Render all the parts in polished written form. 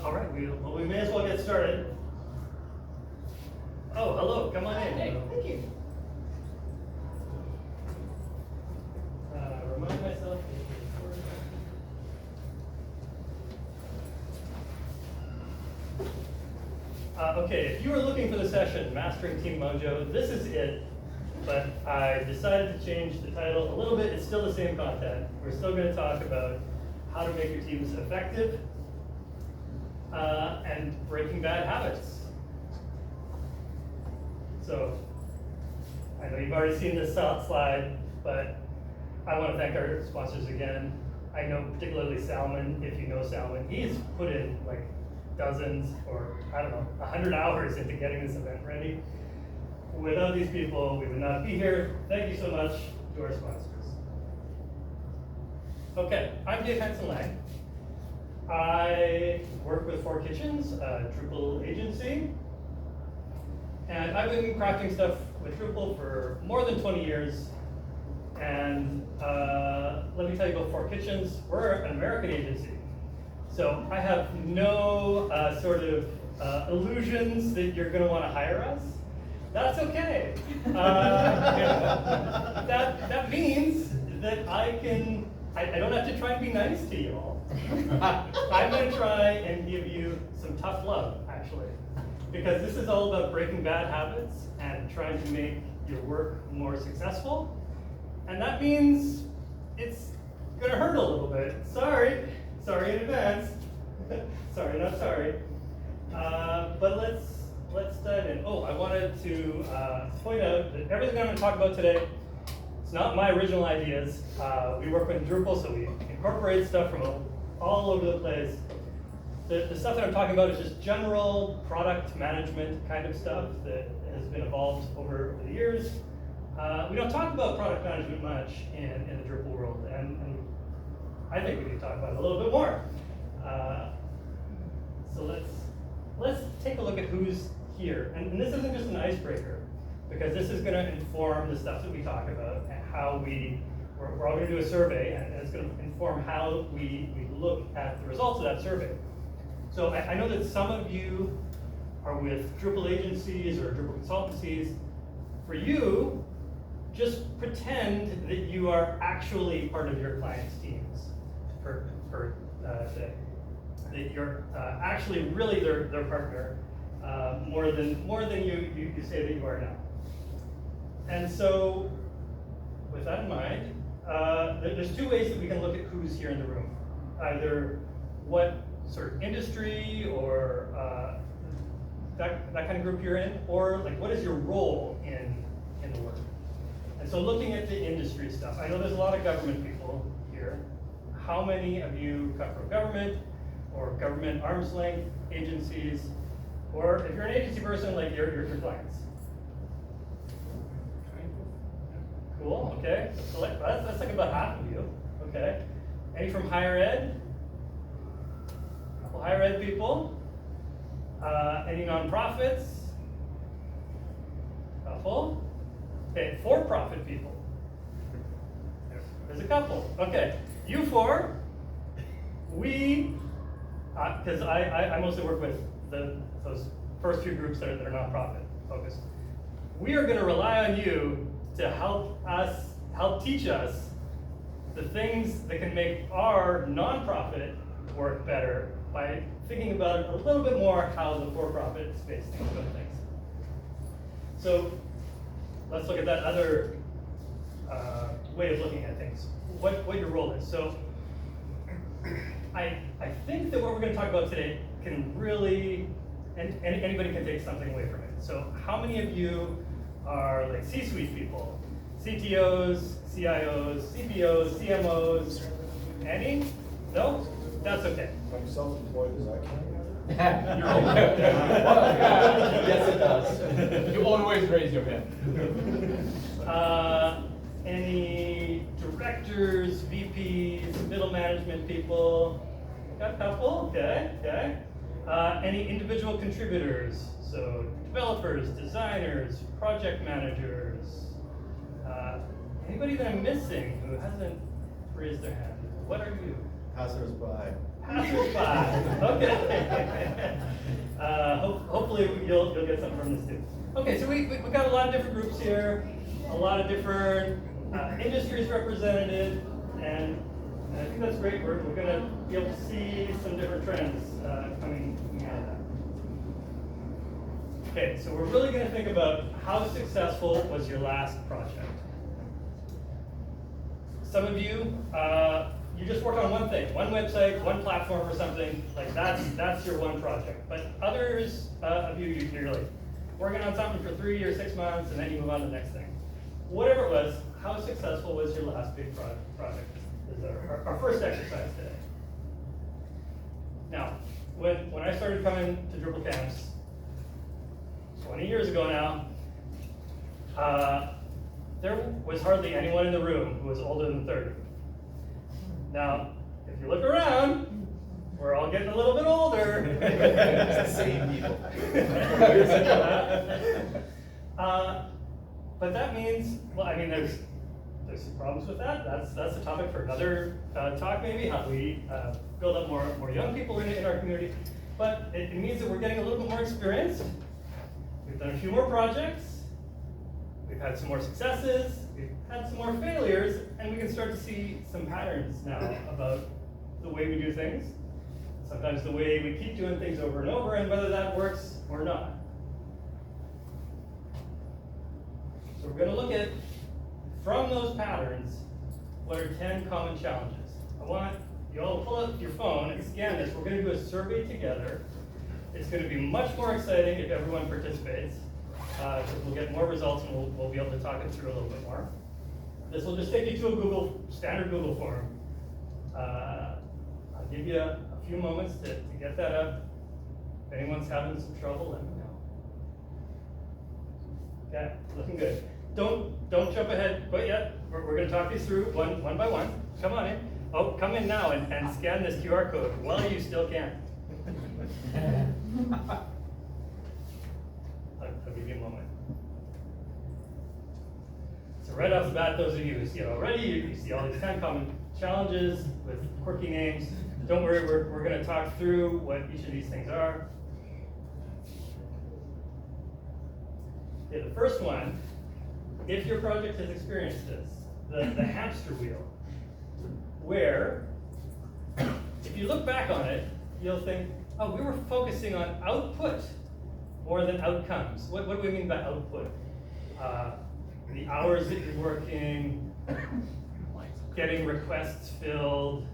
All right, we may as well get started. Oh, hello, come on in. Hey, thank you. Remind myself. Okay, if you were looking for the session, Mastering Team Mojo, this is it. But I decided to change the title a little bit. It's still the same content. We're still going to talk about how to make your teams effective and breaking bad habits. So, I know you've already seen this slide, but I want to thank our sponsors again. I know particularly Salmon, if you know Salmon, he's put in like dozens or, I don't know, 100 hours into getting this event ready. Without these people, we would not be here. Thank you so much to our sponsors. Okay, I'm Dave Hansen-Lange. I work with 4 Kitchens, a Drupal agency. And I've been crafting stuff with Drupal for more than 20 years. And let me tell you about 4 Kitchens. We're an American agency. So I have no sort of illusions that you're going to want to hire us. That's okay. That means that I don't have to try and be nice to you all. I'm going to try and give you some tough love, actually. Because this is all about breaking bad habits and trying to make your work more successful. And that means it's going to hurt a little bit. Sorry in advance. Sorry, not sorry. But let's dive in. Oh, I wanted to point out that everything I'm going to talk about today, it's not my original ideas. We work with Drupal, so we incorporate stuff from all over the place. The stuff that I'm talking about is just general product management kind of stuff that has been evolved over the years. We don't talk about product management much in the Drupal world, and I think we need to talk about it a little bit more. So let's take a look at who's here. And this isn't just an icebreaker, because this is going to inform the stuff that we talk about and how we're all going to do a survey, and it's going to inform how we look at the results of that survey. So I know that some of you are with Drupal agencies or Drupal consultancies. For you, just pretend that you are actually part of your client's teams for today. That you're actually really their partner more than you say that you are now. And so, with that in mind, there's 2 ways that we can look at who's here in the room. Either what sort of industry or that kind of group you're in, or like what is your role in the work. And so looking at the industry stuff, I know there's a lot of government people here. How many of you come from government or government arm's length agencies, or if you're an agency person, like your clients? Cool, okay. So that's like about half of you, okay. Any from higher ed? A couple higher ed people. Any nonprofits? Couple. Okay, for-profit people. There's a couple. Okay, you 4, we, because I mostly work with those first 2 groups that are nonprofit focused. We are going to rely on you to help teach us the things that can make our nonprofit work better by thinking about it a little bit more how the for-profit space thinks about things. So let's look at that other way of looking at things. What your role is. So I think that what we're going to talk about today can really, and anybody can take something away from it. So how many of you are like C-suite people? CTOs, CIOs, CPOs, CMOs? Any? No? That's okay. I'm self-employed, does that count? You're okay. Yes, it does. You always raise your hand. Any directors, VPs, middle management people? Got a couple, okay. Any individual contributors? So developers, designers, project managers. Anybody that I'm missing who hasn't raised their hand? What are you? Passers-by. Passers-by. Okay. Hopefully you'll get something from this too. Okay, so we've got a lot of different groups here, a lot of different industries represented, and I think that's great. We're going to be able to see some different trends coming out of that. Okay, so we're really going to think about how successful was your last project. Some of you, you just work on one thing, one website, one platform or something, like that's your one project. But others of you, you're like working on something for 3 or 6 months and then you move on to the next thing. Whatever it was, how successful was your last big project? Is our first exercise today. Now, when I started coming to Drupal camps 20 years ago now, there was hardly anyone in the room who was older than 30. Now, if you look around, we're all getting a little bit older. It's the same people. But that means, well, I mean, there's some problems with that. That's a topic for another talk, maybe, how we build up more young people in our community. But it means that we're getting a little bit more experienced. We've done a few more projects. We've had some more successes. We've had some more failures, and we can start to see some patterns now about the way we do things. Sometimes the way we keep doing things over and over, and whether that works or not. So we're going to look at, from those patterns, what are 10 common challenges. I want you all to pull up your phone and scan this. We're going to do a survey together. It's going to be much more exciting if everyone participates, because we'll get more results and we'll be able to talk it through a little bit more. This will just take you to a standard Google form. I'll give you a few moments to get that up. If anyone's having some trouble, let me know. Okay, looking good. Don't jump ahead quite yet. We're going to talk these through one by one. Come on in. Oh, come in now and scan this QR code while you still can. I'll give you a moment. So right off the bat, those of you who see it already, you see all these 10 common challenges with quirky names. Don't worry, we're going to talk through what each of these things are. Okay, the first one, if your project has experienced this, the hamster wheel, where if you look back on it, you'll think, oh, we were focusing on output more than outcomes. What do we mean by output? The hours that you're working, getting requests filled,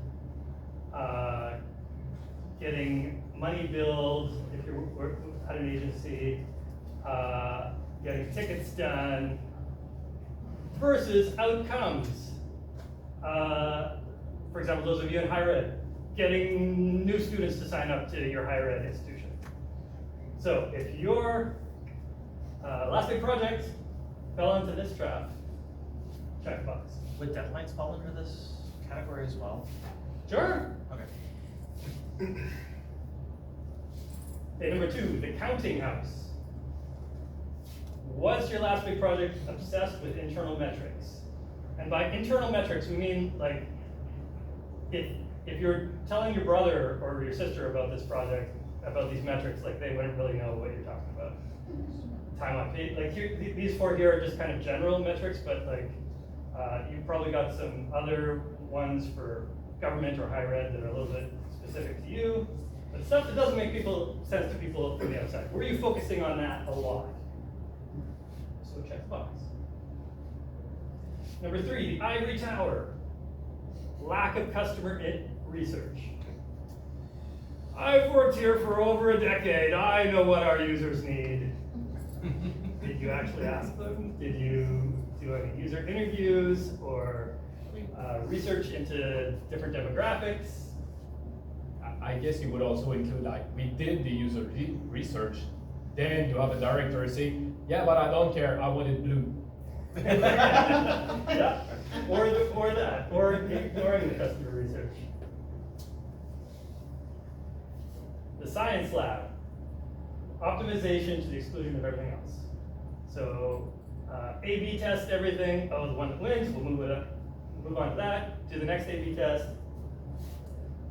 getting money billed if you're at an agency, getting tickets done, versus outcomes. For example, those of you in higher ed, getting new students to sign up to your higher ed institution. So if your last big project fell into this trap, check box. Would deadlines fall under this category as well? Sure. Okay. Okay, number 2, the counting house. Was your last big project obsessed with internal metrics? And by internal metrics, we mean like if you're telling your brother or your sister about this project, about these metrics, like they wouldn't really know what you're talking about. Time on page, like here, these 4 here are just kind of general metrics, but like you've probably got some other ones for government or higher ed that are a little bit specific to you, but stuff that doesn't make sense to people from the outside. Were you focusing on that a lot? So check the box. Number 3, the ivory tower. Lack of customer research. I've worked here for over a decade. I know what our users need. Did you actually ask them? Did you do any user interviews or research into different demographics? I guess you would also include, like, we did the user research, then you have a director say, yeah, but I don't care, I want it blue. Yeah, or ignoring the customer research. The science lab, optimization to the exclusion of everything else. So A/B test everything. Oh, the one that wins, we'll move on to that. Do the next A/B test.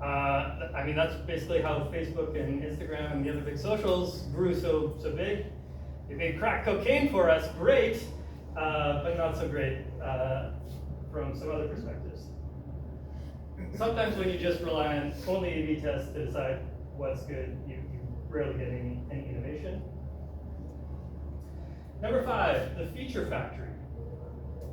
I mean, that's basically how Facebook and Instagram and the other big socials grew so big. They made crack cocaine for us, great, but not so great from some other perspectives. Sometimes when you just rely on only A/B tests to decide what's good, you rarely get any innovation. Number 5, the feature factory.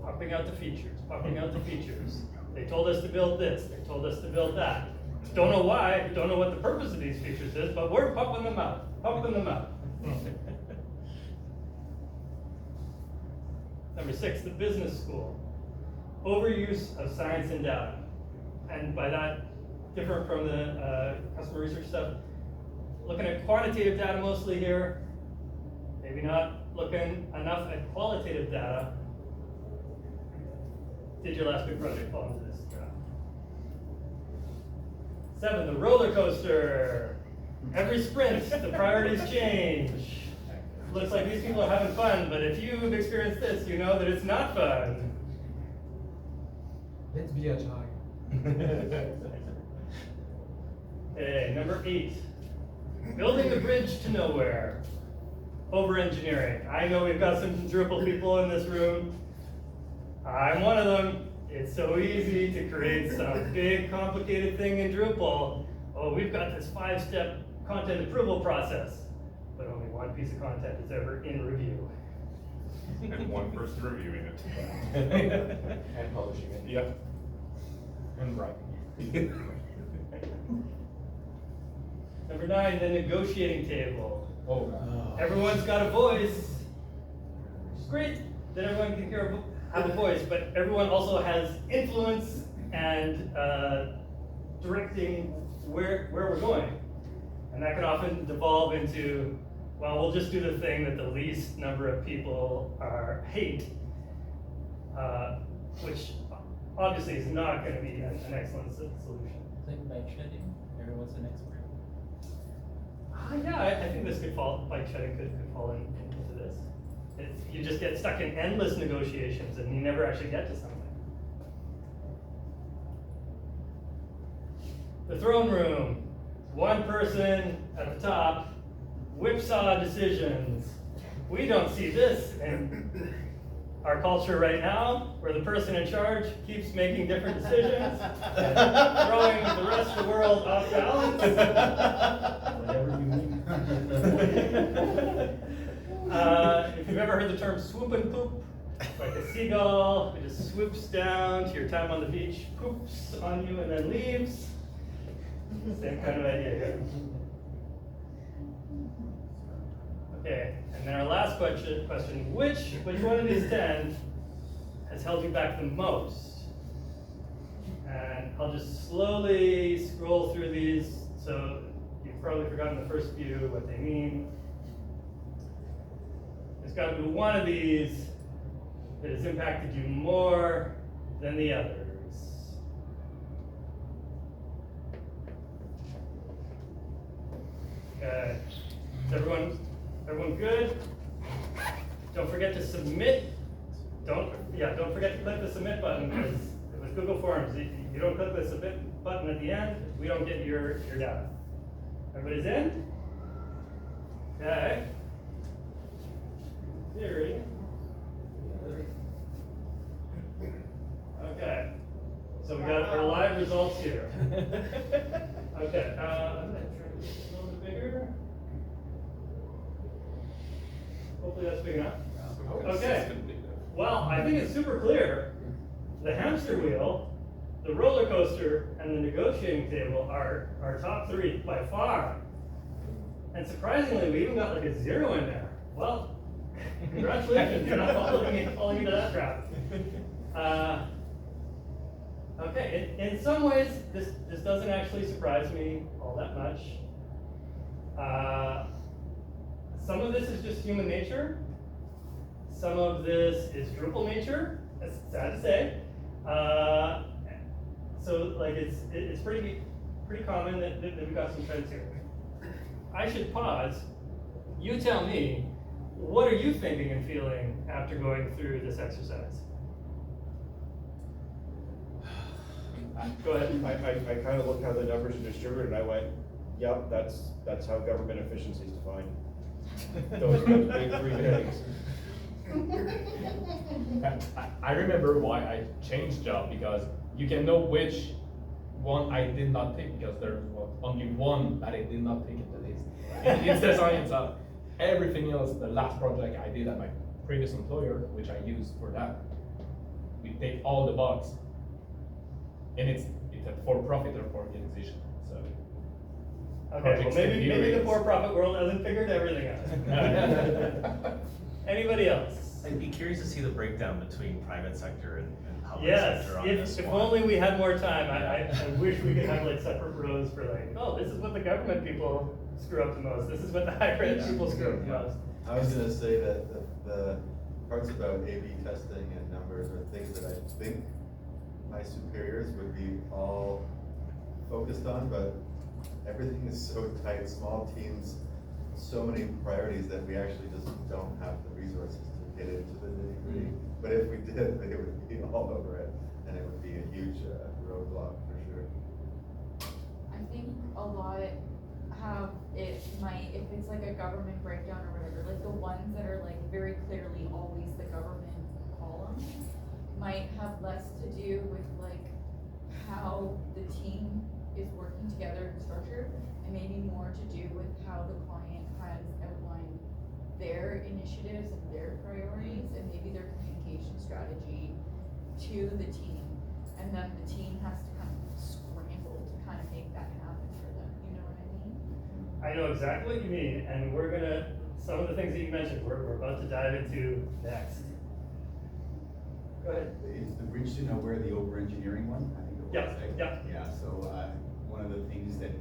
Pumping out the features, pumping out the features. They told us to build this, they told us to build that. Don't know why, don't know what the purpose of these features is, but we're pumping them out, pumping them out. Number 6, the business school. Overuse of science and data. And by that, different from the customer research stuff, looking at quantitative data mostly here, maybe not looking enough at qualitative data. Did your last big project fall into this trap? 7, the roller coaster. Every sprint, the priorities change. Looks like these people are having fun, but if you've experienced this, you know that it's not fun. Let's be agile. Okay, number 8. Building the bridge to nowhere. Over-engineering. I know we've got some Drupal people in this room. I'm one of them. It's so easy to create some big complicated thing in Drupal. Oh, we've got this 5-step content approval process, but only one piece of content is ever in review. And one person reviewing it. And publishing it. Yeah. And writing. Number 9, the negotiating table. Oh, Everyone's got a voice. Great that everyone can have a voice, but everyone also has influence and directing where we're going. And that can often devolve into, well, we'll just do the thing that the least number of people hate, which obviously is not going to be an excellent solution. Like bike shedding, everyone's an expert. Yeah, I think this could fall, bike shedding could fall into this. You just get stuck in endless negotiations and you never actually get to something. The throne room, one person at the top, whipsaw decisions. We don't see this in our culture right now, where the person in charge keeps making different decisions, throwing the rest of the world off balance. Whatever you mean. If you've ever heard the term swoop and poop, like a seagull, it just swoops down to your time on the beach, poops on you, and then leaves. Same kind of idea here. Okay, and then our last question, which one of these 10 has held you back the most? And I'll just slowly scroll through these, so you've probably forgotten the first few, what they mean. There's got to be one of these that has impacted you more than the others. Okay, is everyone good? Don't forget to submit. Don't forget to click the submit button, because with Google Forms, you don't click the submit button at the end, we don't get your data. Everybody's in? Okay. Theory. Okay. So we got our live results here. Okay. I'm gonna try to get this a little bit bigger. Hopefully that's big enough. Okay. Well, I think it's super clear. The hamster wheel, the roller coaster, and the negotiating table are our top 3 by far. And surprisingly, we even got like a 0 in there. Well, congratulations, you're not falling into that trap. Okay, in some ways, this doesn't actually surprise me all that much. Some of this is just human nature. Some of this is Drupal nature. That's sad to say. So like it's pretty common that we've got some trends here. I should pause. You tell me, what are you thinking and feeling after going through this exercise? Go ahead. I kind of looked how the numbers are distributed, and I went, yep, that's how government efficiency is defined. Those big three headings. I remember why I changed job, because you can know which one I did not pick, because there was only one that I did not pick in the list. It's the science of everything else. The last project I did at my previous employer, which I used for that, we take all the box, and it's a for-profit organization. So Okay, well, projects can be maybe the raised. for-profit world hasn't figured everything out. Anybody else? I'd be curious to see the breakdown between private sector and public Yes, sector on this if one. only we had more time. I wish we could have like separate rows for like, oh, this is what the government people screw up the most. This is what the higher ed people screw up the most. I was gonna say that the parts about A/B testing and numbers are things that I think my superiors would be all focused on, but everything is so tight, small teams, so many priorities that we actually just don't have the resources to get into the nitty-gritty. But if we did, they would be all over it, and it would be a huge roadblock for sure. I think a lot have, it might, if it's like a government breakdown or whatever, like the ones that are like very clearly always the government column might have less to do with like how the team is working together and structured, and maybe more to do with how the client has outlined their initiatives and their priorities and maybe their communication strategy to the team. And then the team has to kind of scramble to kind of make that happen for them, you know what I mean? I know exactly what you mean, and we're gonna, some of the things that you mentioned, we're about to dive into next. Go ahead. Is the bridge to nowhere the over-engineering one? I think it was. Yeah, right? yeah. Yeah, so, one of the things that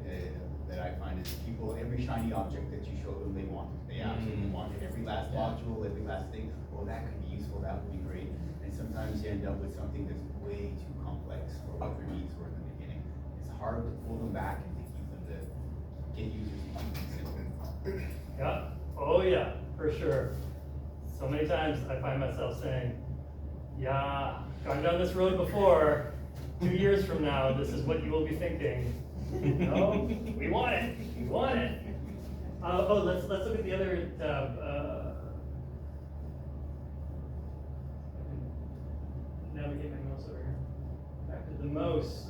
I find is people, every shiny object that you show them, they want it. They absolutely want it. Every last module, every last thing, oh, that could be useful, that would be great. And sometimes you end up with something that's way too complex for what their needs were in the beginning. It's hard to pull them back and to keep them to get users to keep them simple. Yeah, oh yeah, for sure. So many times I find myself saying, yeah, gone down this road before. 2 years from now, this is what you will be thinking. No, we want it, we want it. Let's look at the other tab. Navigate my mouse over here. Back to the most.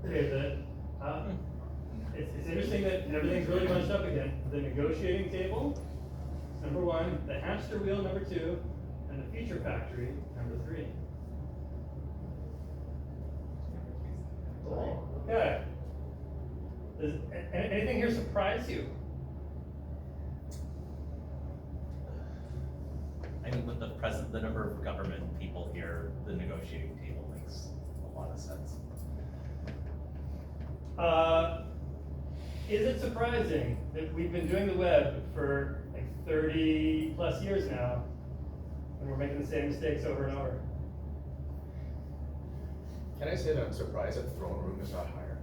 Okay, it's interesting that everything's really bunched up again. The negotiating table, number 1, the hamster wheel, number 2, and the feature factory, number 3. Cool. Okay. Does anything here surprise you? I mean, with the number of government people here, the negotiating table makes a lot of sense. Is it surprising that we've been doing the web for like 30 plus years now, and we're making the same mistakes over and over? Can I say that I'm surprised that the throne room is not higher?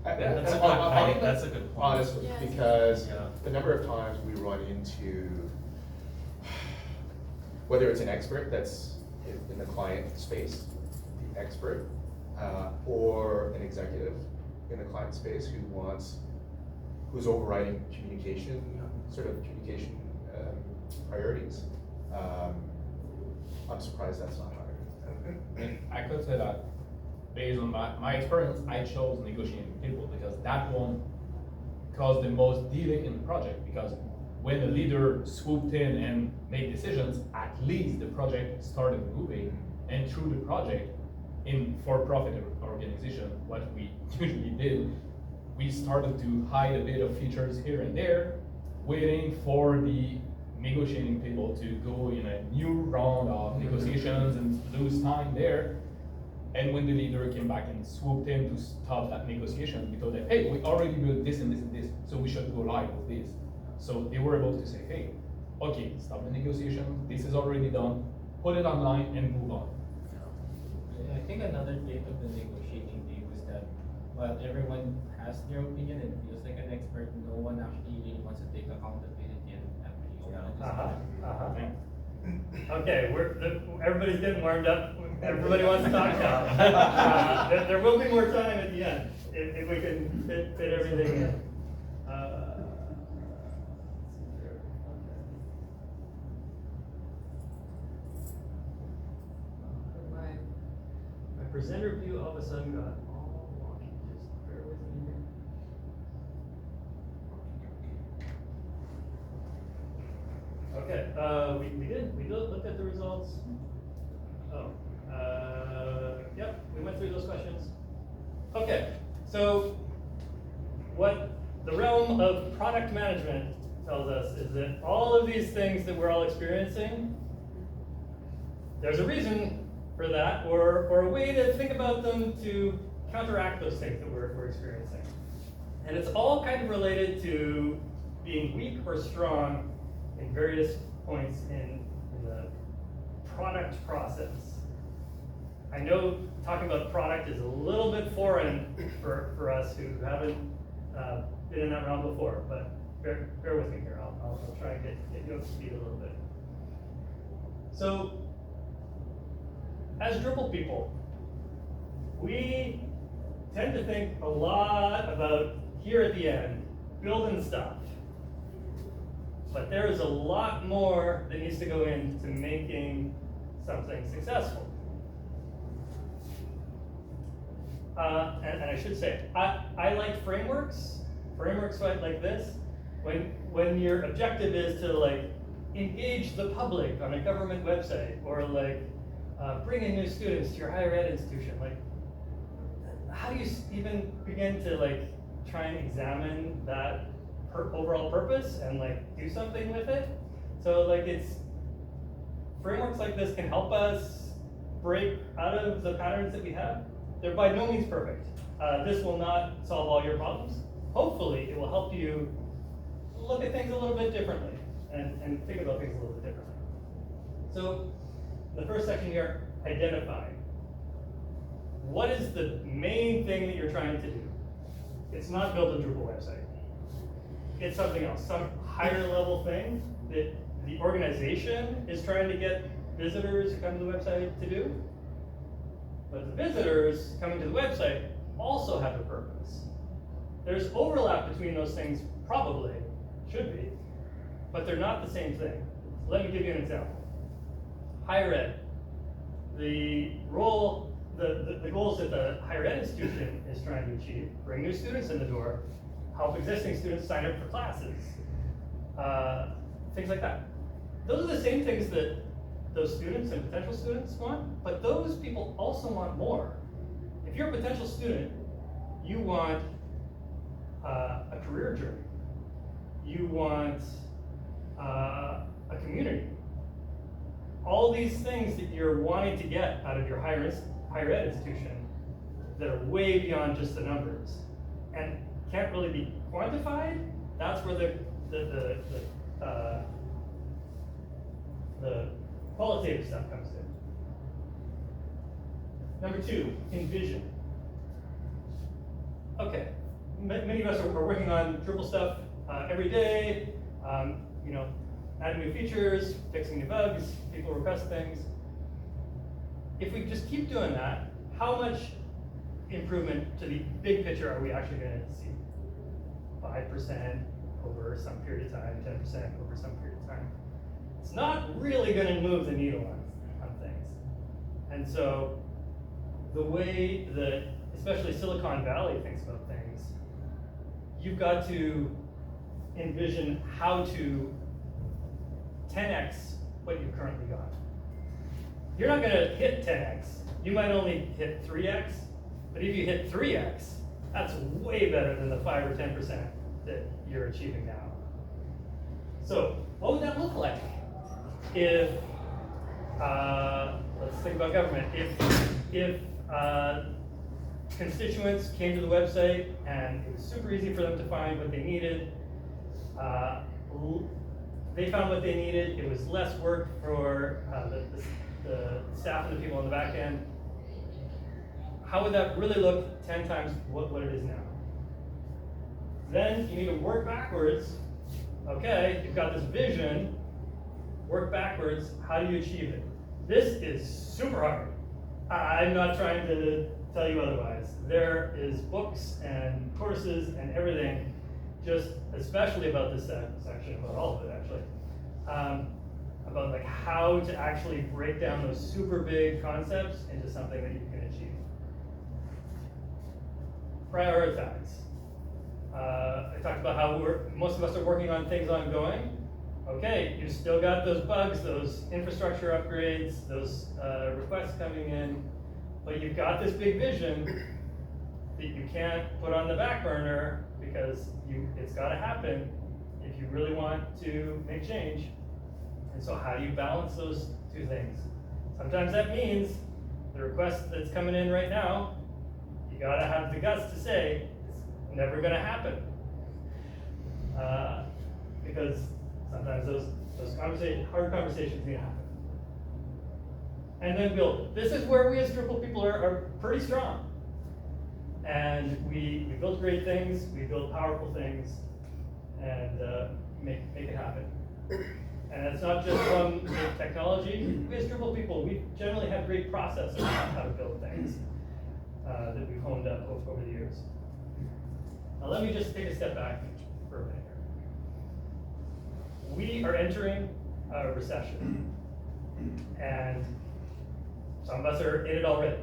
That's a good point. Honestly, Yes. because Yeah. the number of times we run into, whether it's an expert that's in the client space, the expert, or an executive in the client space who's overriding communication priorities. I'm surprised that's not higher. And I could say that based on my experience, I chose negotiating people because that one caused the most delay in the project, because when the leader swooped in and made decisions, at least the project started moving. And through the project, in for-profit organization, what we usually did, we started to hide a bit of features here and there, waiting for the negotiating people to go in a new round of negotiations and lose time there. And when the leader came back and swooped in to stop that negotiation, we told them, hey, we already built this and this and this, so we should go live with this. So they were able to say, hey, okay, stop the negotiation, this is already done, put it online and move on. I think another bit of the negotiating day was that while everyone has their opinion and feels like an expert, no one actually really wants to take accountability and actually own the discussion. Okay, everybody's getting warmed up. Everybody wants to talk now. There will be more time at the end if we can fit everything in. My presenter view all of a sudden got all wonky. Just bear with me here. Okay, we looked at the results. Oh, yep, we went through those questions. Okay, so what the realm of product management tells us is that all of these things that we're all experiencing, there's a reason for that, or a way to think about them to counteract those things that we're experiencing. And it's all kind of related to being weak or strong in various points in the product process. I know talking about product is a little bit foreign for us who haven't been in that realm before, but bear with me here. I'll try and get you up to speed a little bit. So, as Drupal people, we tend to think a lot about here at the end, building stuff. But there is a lot more that needs to go into making something successful. And I should say, I like frameworks like this. When your objective is to like engage the public on a government website, or like bring in new students to your higher ed institution, like how do you even begin to like try and examine that overall purpose and like do something with it? So like frameworks like this can help us break out of the patterns that we have. They're by no means perfect. This will not solve all your problems. Hopefully it will help you look at things a little bit differently and think about things a little bit differently. So the first section here, identify. What is the main thing that you're trying to do? It's not build a Drupal website. It's something else, some higher level thing that the organization is trying to get visitors who come to the website to do. But the visitors coming to the website also have a purpose. There's overlap between those things, probably, should be, but they're not the same thing. Let me give you an example. Higher ed. The goals that the higher ed institution is trying to achieve: bring new students in the door, help existing students sign up for classes, things like that. Those are the same things that those students and potential students want, but those people also want more. If you're a potential student, you want a career journey. You want a community. All these things that you're wanting to get out of your higher ed institution that are way beyond just the numbers and can't really be quantified, that's where the qualitative stuff comes in. Number two, envision. Okay, many of us are working on Drupal stuff every day, adding new features, fixing new bugs, people request things. If we just keep doing that, how much improvement to the big picture are we actually going to see? 5% over some period of time, 10% over some period of time. It's not really going to move the needle on things. And so the way that especially Silicon Valley thinks about things, you've got to envision how to 10x what you've currently got. You're not going to hit 10x. You might only hit 3x, but if you hit 3x, that's way better than the 5 or 10% that you're achieving now. So what would that look like if, let's think about government, if constituents came to the website and it was super easy for them to find what they needed, they found what they needed, it was less work for the staff and the people on the back end. How would that really look 10 times what it is now? Then you need to work backwards. Okay, you've got this vision. work backwards, how do you achieve it? This is super hard. I'm not trying to tell you otherwise. There is books and courses and everything, just especially about this section, about all of it actually, about like how to actually break down those super big concepts into something that you can achieve. Prioritize. I talked about how most of us are working on things ongoing. Okay, you've still got those bugs, those infrastructure upgrades, those requests coming in, but you've got this big vision that you can't put on the back burner because it's got to happen if you really want to make change. And so how do you balance those two things? Sometimes that means the request that's coming in right now, you got to have the guts to say it's never going to happen. Because sometimes those hard conversations need to happen. And then build it. This is where we as Drupal people are pretty strong. And we build great things, we build powerful things, and make it happen. And it's not just from the technology. We as Drupal people, we generally have great process around how to build things that we've honed up over the years. Now let me just take a step back for a minute here. We are entering a recession, and some of us are in it already.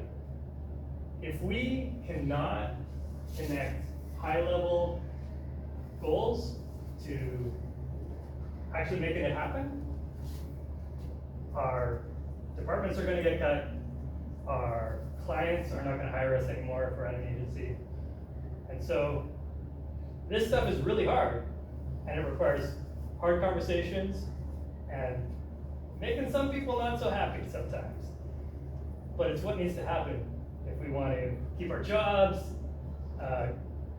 If we cannot connect high-level goals to actually making it happen, our departments are going to get cut, our clients are not going to hire us anymore if we're at an agency. And so this stuff is really hard, and it requires hard conversations and making some people not so happy sometimes. But it's what needs to happen if we want to keep our jobs,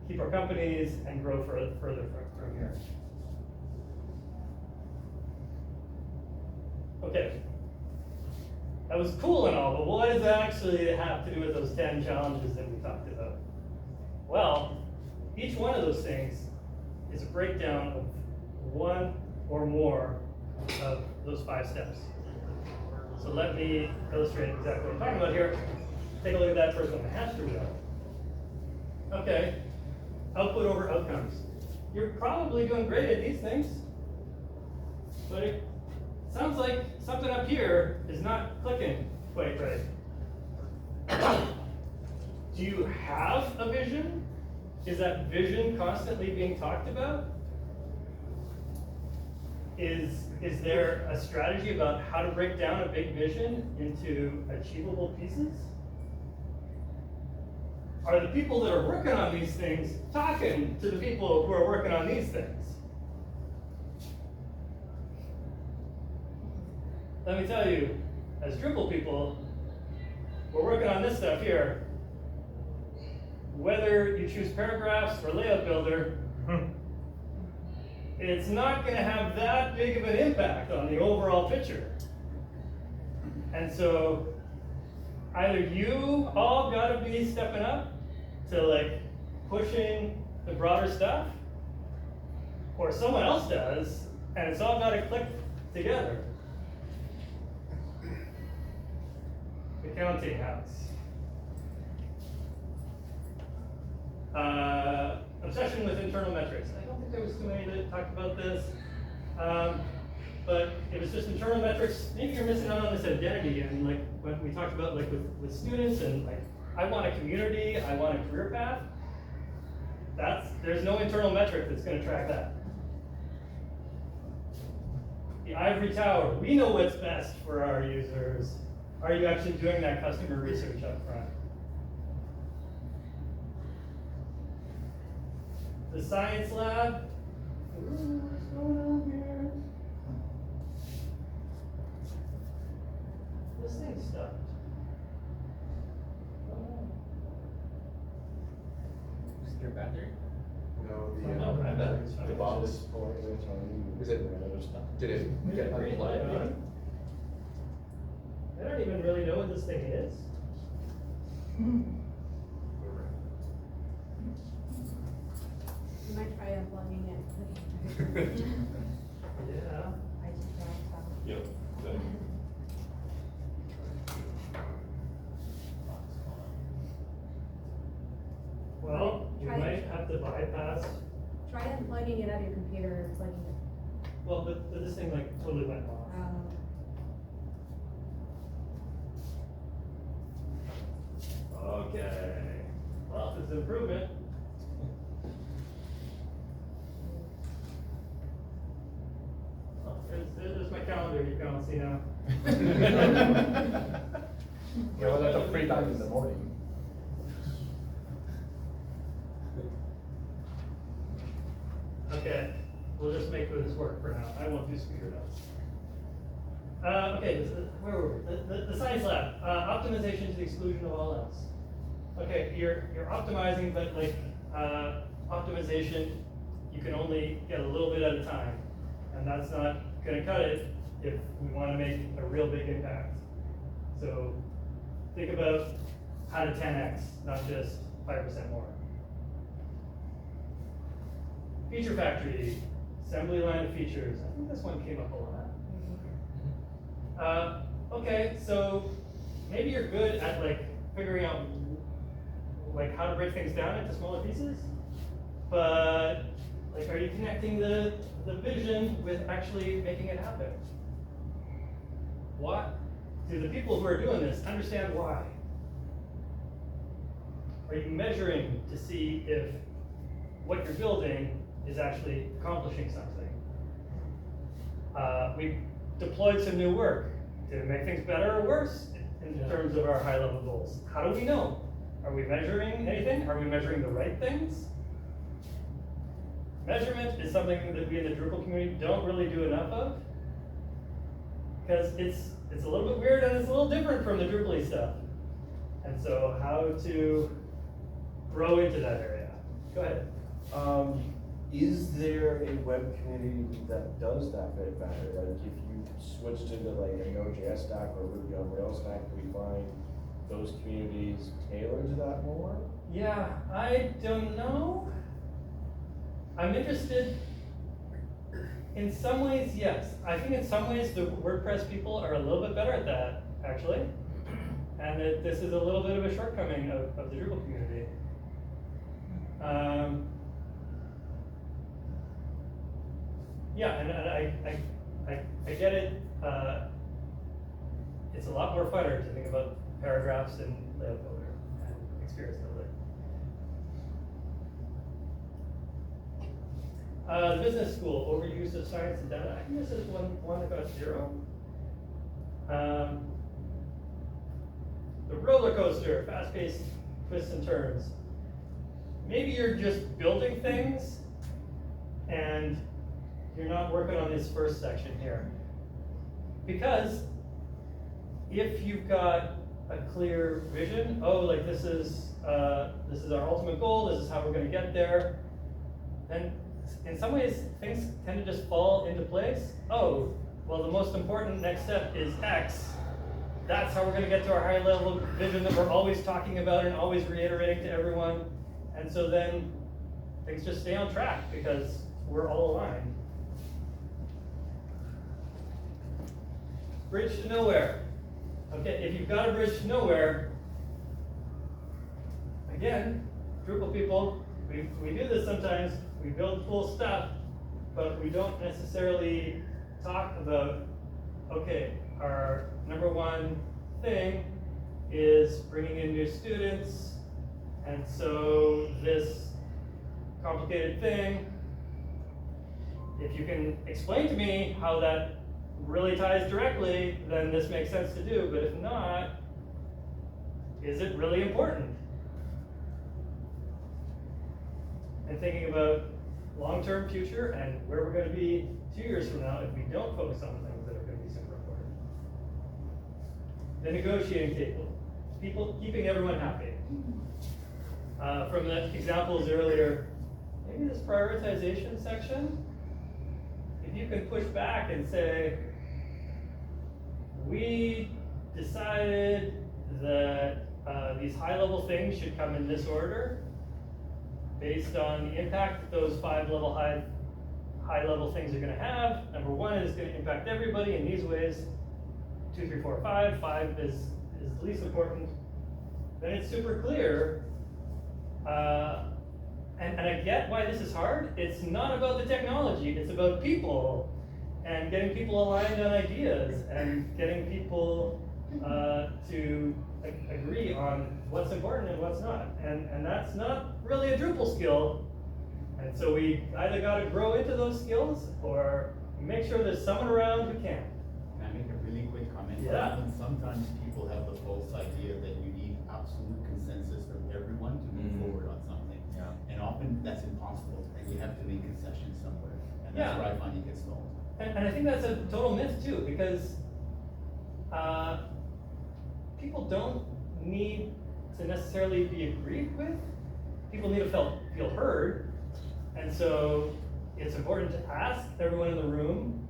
keep our companies, and grow further from here. Okay, that was cool and all, but what does that actually have to do with those 10 challenges that we talked about? Well, each one of those things is a breakdown of one or more of those 5 steps. So let me illustrate exactly what I'm talking about here. Take a look at that first one, the hamster wheel. Okay, output over outcomes. You're probably doing great at these things, but it sounds like something up here is not clicking quite right. Do you have a vision? Is that vision constantly being talked about? Is there a strategy about how to break down a big vision into achievable pieces? Are the people that are working on these things talking to the people who are working on these things? Let me tell you, as Drupal people, we're working on this stuff here. Whether you choose paragraphs or layout builder, it's not going to have that big of an impact on the overall picture. And so either you all got to be stepping up to like pushing the broader stuff, or someone else does, and it's all got to click together. The counting house. Obsession with internal metrics. I don't think there was too many that talked about this, but it was just internal metrics. Maybe you're missing out on this identity, and like when we talked about like with students and like I want a community, I want a career path. There's no internal metric that's going to track that. The ivory tower. We know what's best for our users. Are you actually doing that customer research up front? The science lab. Ooh, what's going on here? This thing's stuck. Is your battery? No, the bomb is. Is it? Did it get Green light unplugged? on. I don't even really know what this thing is. You might try unplugging it. Yeah. I just don't Yep. Well, you Try might have to bypass, Try unplugging it out of your computer and plugging it. well, but this thing like totally went off. Okay, well, it's an improvement. Oh, there's my calendar, you can all see now. Yeah, well, that's a free time in the morning. Okay, we'll just make this work for now. I won't do speaker notes. Okay, where were we? The science lab, optimization to the exclusion of all else. Okay, you're optimizing, but like, optimization, you can only get a little bit at a time. And that's not gonna cut it if we wanna make a real big impact. So think about how to 10x, not just 5% more. Feature factory, assembly line of features. I think this one came up a lot. Okay, so maybe you're good at like figuring out like how to break things down into smaller pieces, but like, are you connecting the vision with actually making it happen? What? Do the people who are doing this understand why? Are you measuring to see if what you're building is actually accomplishing something? We've deployed some new work to make things better or worse in terms of our high-level goals. How do we know? Are we measuring anything? Are we measuring the right things? Measurement is something that we in the Drupal community don't really do enough of, because it's a little bit weird and it's a little different from the Drupal-y stuff. And so how to grow into that area? Go ahead. Is there a web community that does that bit better? Like if you switched into like a Node.js stack or Ruby on Rails stack, do we find those communities tailored to that more? Yeah, I don't know. I'm interested. In some ways, yes. I think in some ways the WordPress people are a little bit better at that, actually. And that this is a little bit of a shortcoming of the Drupal community. Yeah, and I get it. It's a lot more funner to think about paragraphs and layout builder and experience builder. The business school, overuse of science and data. I think this is one about 0. The roller coaster, fast-paced twists and turns. Maybe you're just building things and you're not working on this first section here. Because if you've got a clear vision, oh, like this is our ultimate goal, this is how we're gonna get there, then in some ways, things tend to just fall into place. Oh, well, the most important next step is X. That's how we're gonna get to our high level vision that we're always talking about and always reiterating to everyone. And so then things just stay on track because we're all aligned. Bridge to nowhere. Okay, if you've got a bridge to nowhere, again, Drupal people, we do this sometimes. We build cool stuff, but we don't necessarily talk about, okay, our number one thing is bringing in new students, and so this complicated thing, if you can explain to me how that really ties directly, then this makes sense to do, but if not, is it really important? And thinking about long-term future and where we're going to be 2 years from now if we don't focus on the things that are going to be super important. The negotiating table, people keeping everyone happy. From the examples earlier, maybe this prioritization section, if you can push back and say, we decided that these high-level things should come in this order, based on the impact that those 5 level high-level things you're gonna have. Number one is gonna impact everybody in these ways. 2, 3, 4, 5. 5 is the least important. Then it's super clear. And I get why this is hard. It's not about the technology, it's about people and getting people aligned on ideas and getting people to agree on what's important and what's not. And that's not really a Drupal skill. And so we either gotta grow into those skills or make sure there's someone around who can. Can I make a really quick comment? Yeah. Sometimes people have the false idea that you need absolute consensus from everyone to move forward on something. Yeah. And often that's impossible, and you have to make concessions somewhere, and that's Yeah. where I find it gets stalled. And I think that's a total myth too, because people don't need to necessarily be agreed with. People need to feel heard. And so it's important to ask everyone in the room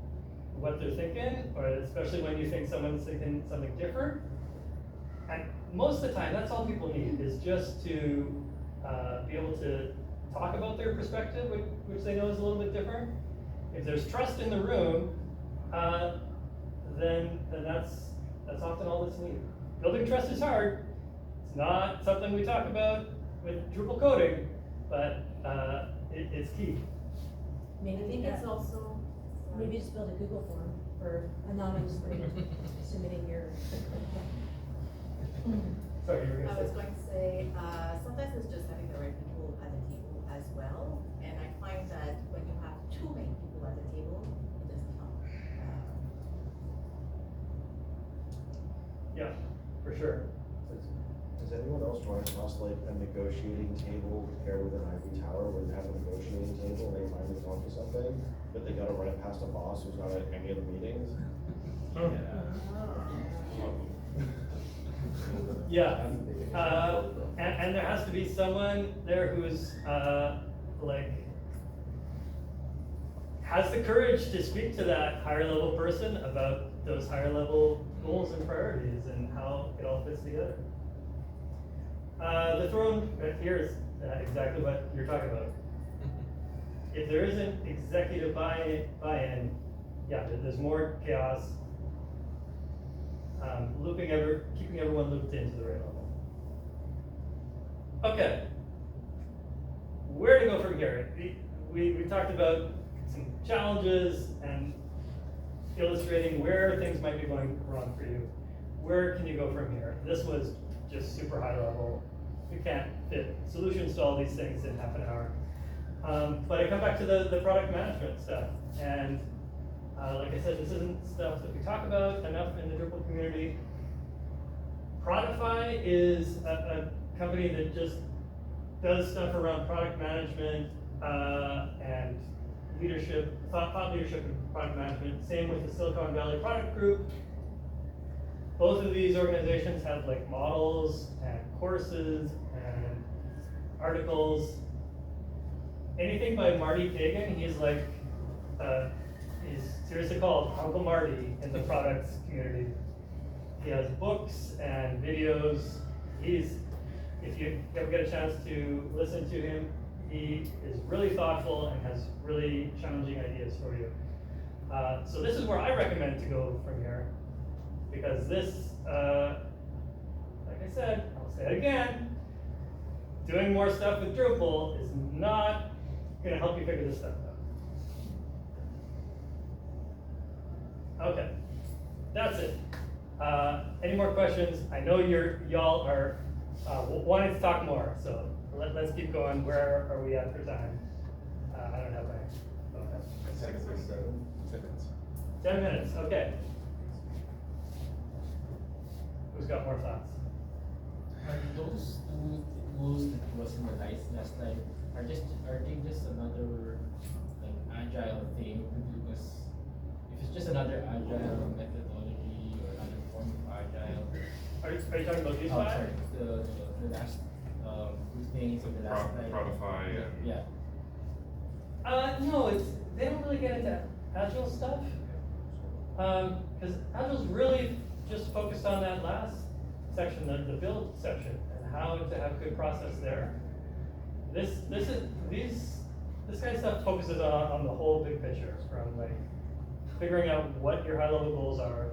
what they're thinking, or especially when you think someone's thinking something different. And most of the time, that's all people need, is just to be able to talk about their perspective, which they know is a little bit different. If there's trust in the room, then that's often all that's needed. Building trust is hard. It's not something we talk about with Drupal coding, but it's key. Maybe I think that's it's also, maybe just build a Google form for anonymously submitting your. Sorry, you were I gonna was say. going to say, sometimes it's just having the right people at the table as well. And I find that when you have too many people at the table, it doesn't help. Yeah, for sure. Has anyone else run across like a negotiating table paired with an ivory tower where you have a negotiating table and they finally come up with something, but they gotta run it past a boss who's not at any of the meetings? Yeah, and there has to be someone there who's like has the courage to speak to that higher level person about those higher level goals and priorities and how it all fits together. The throne right here is exactly what you're talking about. If there isn't executive buy-in, yeah, there's more chaos. Keeping everyone looped into the right level. Okay, where to go from here? We talked about some challenges and illustrating where things might be going wrong for you. Where can you go from here? This was just super high level. We can't fit solutions to all these things in half an hour. But I come back to the product management stuff. And like I said, this isn't stuff that we talk about enough in the Drupal community. Productify is a company that just does stuff around product management and leadership, thought leadership and product management. Same with the Silicon Valley Product Group. Both of these organizations have like models and courses and articles. Anything by Marty Kagan, he's like, he's seriously called Uncle Marty in the products community. He has books and videos. If you ever get a chance to listen to him, he is really thoughtful and has really challenging ideas for you. So this is where I recommend to go from here, because this, like I said, I'll say it again, doing more stuff with Drupal is not gonna help you figure this stuff out. Okay, that's it. Any more questions? I know y'all are wanting to talk more, so let's keep going. Where are we at for time? I don't have my phone. 10 minutes. 10 minutes, okay. Who's got more thoughts? Are those two tools that was in the last time, are they just another like agile thing to do? Because if it's just another agile methodology or another form of agile. Are you talking about these Oh, five? sorry, the last two things of the last time. Productify and. Yeah. No, they don't really get into agile stuff. Because Agile's really just focused on that last section, the build section, and how to have good process there. These this kind of stuff focuses on the whole big picture, from like figuring out what your high level goals are,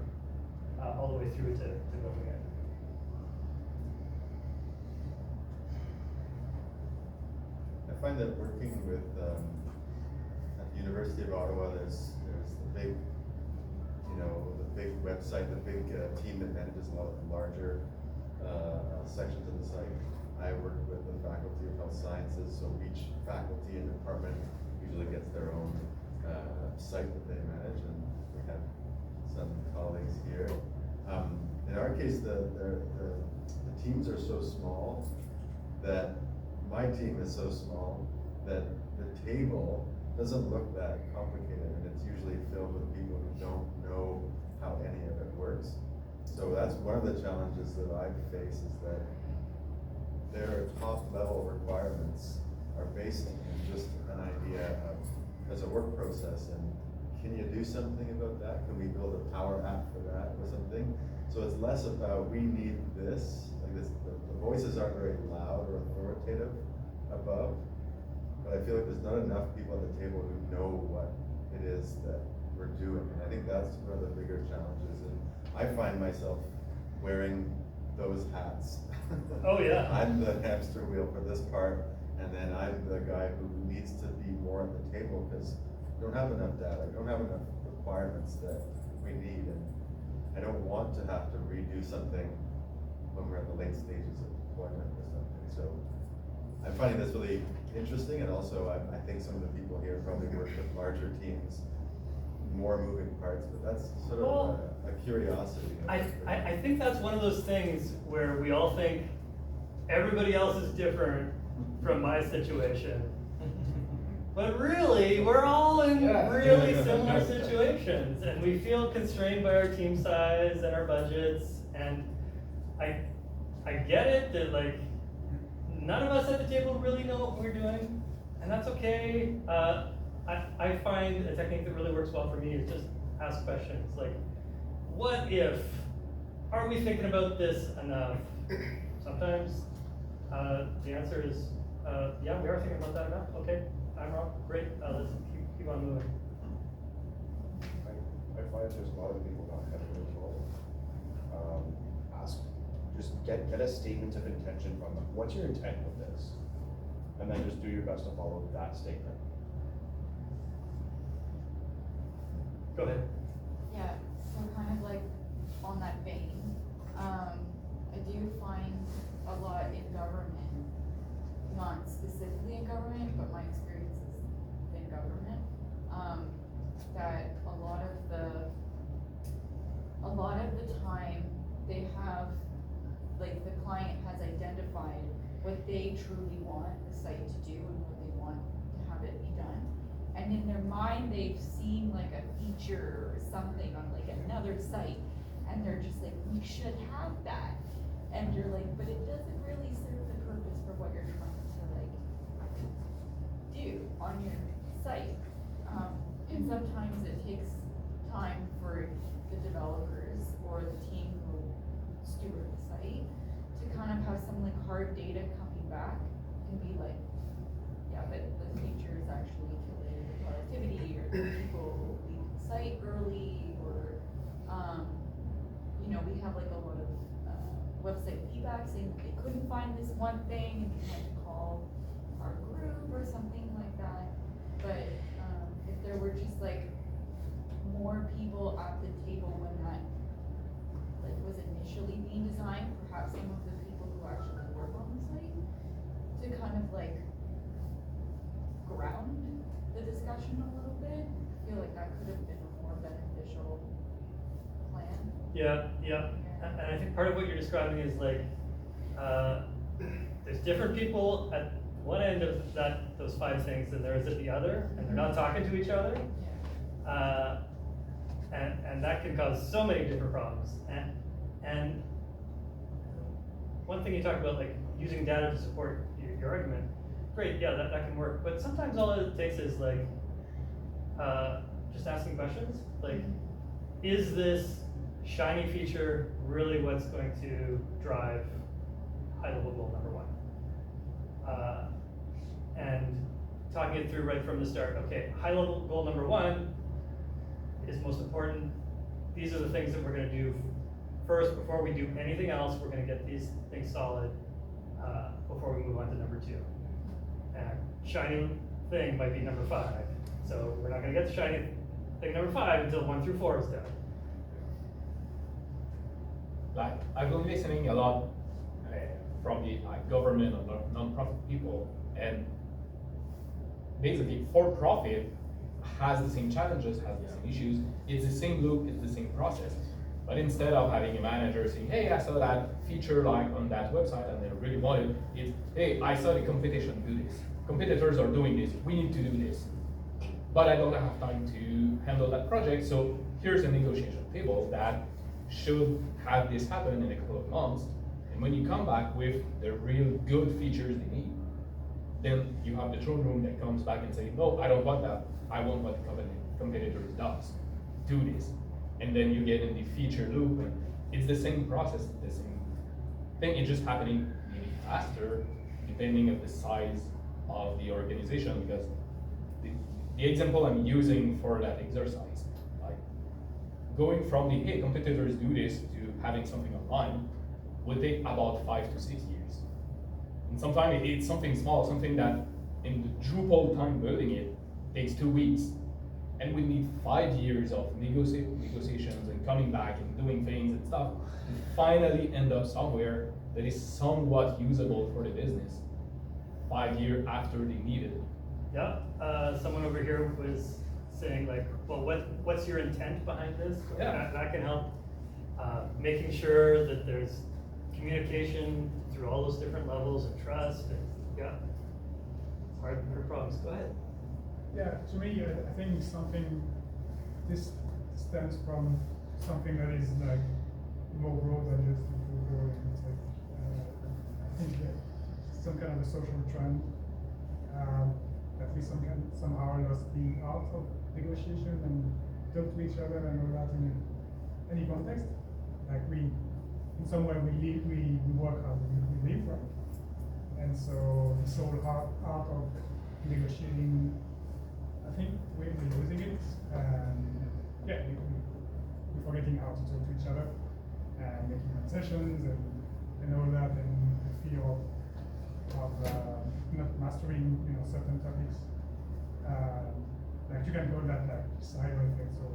all the way through to building it. I find that working with, at the University of Ottawa, there's the big, the big website, the big team that manages a lot of the larger sections of the site. I work with the Faculty of Health Sciences, so each faculty and department usually gets their own site that they manage, and we have some colleagues here. In our case, the teams are so small that my team is so small that the table doesn't look that complicated, and it's usually filled with people who don't know how any of it works. So that's one of the challenges that I face, is that their top level requirements are based on just an idea of, as a work process, and can you do something about that? Can we build a power app for that or something? So it's less about, we need this, like this, the voices aren't very loud or authoritative above, but I feel like there's not enough people at the table who know what it is that we're doing. And I think that's one of the bigger challenges, and I find myself wearing those hats. Oh yeah. I'm the hamster wheel for this part, and then I'm the guy who needs to be more at the table, because we don't have enough data, we don't have enough requirements that we need, and I don't want to have to redo something when we're at the late stages of deployment or something. So I'm finding this really interesting, and also I think some of the people here probably work with larger teams, more moving parts, but that's sort of a curiosity. I think that's one of those things where we all think everybody else is different from my situation. But really, we're all in really similar situations, and we feel constrained by our team size and our budgets, and I get it that like none of us at the table really know what we're doing, and that's okay. I find a technique that really works well for me is just ask questions like, what if? Are we thinking about this enough? Sometimes the answer is, yeah, we are thinking about that enough. Okay, I'm wrong. Great. Let's keep on moving. I find there's a lot of people not having a role. Just get a statement of intention from them. What's your intent with this? And then just do your best to follow that statement. Go ahead. Yeah, so kind of like on that vein, I do find a lot in government, not specifically in government, but my experiences in government, that a lot of the time they have, like the client has identified what they truly want the site to do and what they want to have it be done. And in their mind, they've seen like a feature or something on like another site, and they're just like, we should have that. And you're like, but it doesn't really serve the purpose for what you're trying to like do on your site. And sometimes it takes time for the developers or the team who steward the site to kind of have some like hard data coming back and be like, yeah, but the feature is actually killing productivity, or people leave the site early, or we have like a lot of website feedback saying they couldn't find this one thing and you had to call our group or something like that. But if there were just like more people at the table when that like was initially being designed, perhaps some of the people who actually work on the site, to kind of like ground the discussion a little bit, I feel like that could have been a more beneficial plan. Yeah. And I think part of what you're describing is like, there's different people at one end of those 5 things than there is at the other, and they're not talking to each other. And that can cause so many different problems. And one thing you talk about, like using data to support your argument, great, yeah, that can work. But sometimes all it takes is like, just asking questions. Like, is this shiny feature really what's going to drive high level goal number 1? And talking it through right from the start. Okay, high level goal number one is most important. These are the things that we're gonna do first. Before we do anything else, we're gonna get these things solid before we move on to number two. And shiny thing might be number 5. So we're not gonna get to shiny thing number 5 until 1 through 4 is done. Like, I've been listening a lot from the government and non-profit people, and basically for-profit has the same challenges, has the same issues, it's the same loop, it's the same process. But instead of having a manager saying, hey, I saw that feature like on that website and they really want it, it's, hey, I saw the competition do this. Competitors are doing this, we need to do this. But I don't have time to handle that project, so here's a negotiation table that should have this happen in a couple of months. And when you come back with the real good features they need, then you have the throne room that comes back and say, no, I don't want that. I want what the competitor does. Do this. And then you get in the feature loop, and it's the same process, the same thing. It's just happening maybe faster, depending on the size of the organization, because the example I'm using for that exercise, like going from the, hey, competitors do this to having something online will take about 5 to 6 years. And sometimes it's something small, something that in the Drupal time building it takes 2 weeks. And we need 5 years of negotiations and coming back and doing things and stuff to finally end up somewhere that is somewhat usable for the business 5 years after they need it. Yeah, someone over here was saying like, well, what's your intent behind this? Yeah. That can help making sure that there's communication through all those different levels of trust and yeah, hard problems. Go ahead. Yeah, to me, I think this stems from something that is like more broad than just Drupal. It's like, I think that some kind of a social trend that we somehow lost the art of negotiation and talk to each other and all that in any context. Like in some way we work hard, we live, right? And so this whole art of negotiating, I think we're losing it, and yeah, we're forgetting how to talk to each other and making concessions and all that, and the fear of not mastering certain topics. Like you can call that like cyber effects or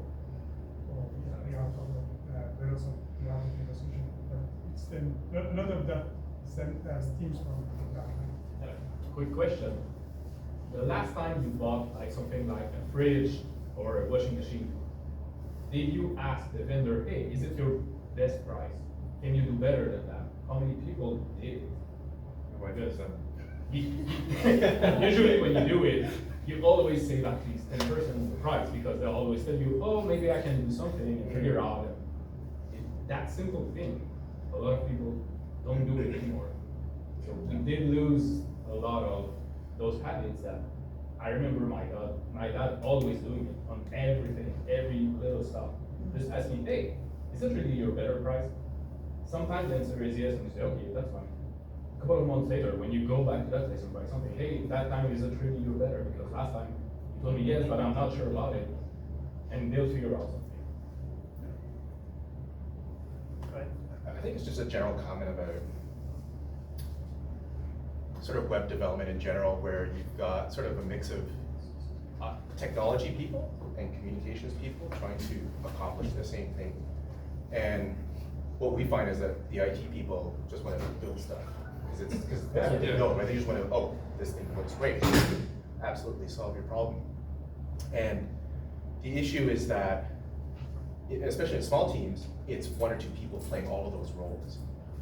the art of but also the art of negotiation. But it's then a lot of that stems from that. Quick question. The last time you bought like something like a fridge or a washing machine, did you ask the vendor, hey, is it your best price? Can you do better than that? How many people did? Oh, I did some. Usually when you do it, you always save at least 10% of the price because they'll always tell you, oh, maybe I can do something and figure out that simple thing. A lot of people don't do it anymore. So we did lose a lot of those habits that I remember my dad always doing it on everything, every little stuff. Just ask me, hey, is it really your better price? Sometimes the answer is yes, and you say, okay, that's fine. A couple of months later, when you go back to that place and buy something, hey, that time is it really your better? Because last time you told me yes, but I'm not sure about it. And they'll figure out something. I think it's just a general comment about sort of web development in general, where you've got sort of a mix of technology people and communications people trying to accomplish the same thing. And what we find is that the IT people just want to build stuff because that's what they know, right? They just want to, oh, this thing looks great, absolutely solve your problem. And the issue is that, especially in small teams, it's 1 or 2 people playing all of those roles.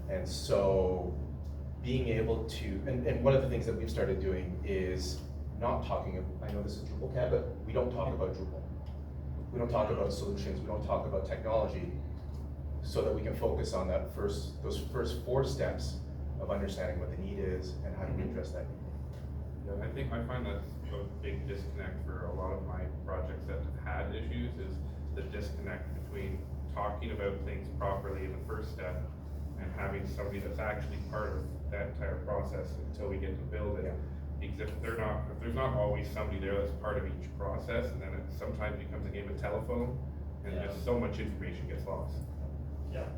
And so being able to, and one of the things that we've started doing is not talking, I know this is Drupal Camp, but we don't talk about Drupal. We don't talk about solutions, we don't talk about technology, so that we can focus on those first 4 steps of understanding what the need is and how do we address that need. Yeah, I find that's a big disconnect for a lot of my projects that have had issues, is the disconnect between talking about things properly in the first step and having somebody that's actually part of that entire process until we get to build it. Yeah. Because if there's not always somebody there that's part of each process, and then it sometimes becomes a game of telephone, and Yeah. just so much information gets lost. Yeah.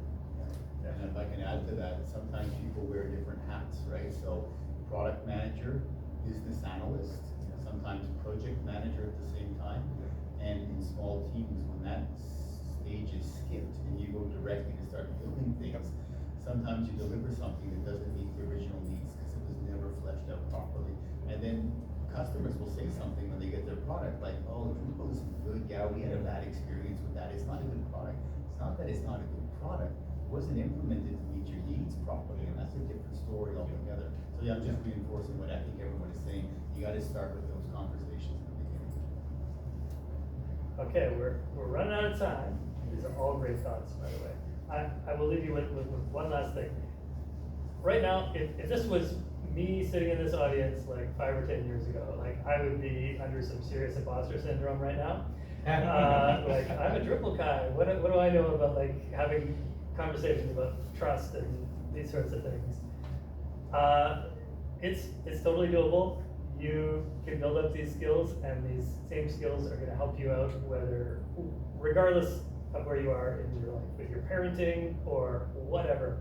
And if I can add to that, sometimes people wear different hats, right? So product manager, business analyst, sometimes project manager at the same time. And in small teams, when that stage is skipped and you go directly to start building things, sometimes you deliver something that doesn't meet the original needs because it was never fleshed out properly. And then customers will say something when they get their product, like, oh, Drupal isn't good, yeah, we had a bad experience with that, it's not a good product. It's not that it's not a good product, it wasn't implemented to meet your needs properly, and that's a different story altogether. So yeah, I'm just reinforcing what I think everyone is saying, you gotta start with those conversations in the beginning. Okay, we're running out of time. These are all great thoughts, by the way. I will leave you with one last thing. Right now, if this was me sitting in this audience like 5 or 10 years ago, like I would be under some serious imposter syndrome right now. Like I'm a Drupal guy. What do I know about like having conversations about trust and these sorts of things? It's totally doable. You can build up these skills, and these same skills are going to help you out regardless of where you are in your life, with your parenting or whatever.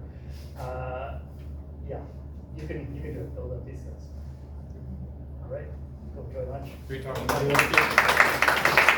Yeah, you can do it. Build up these skills. All right, go enjoy lunch. Great talking to you.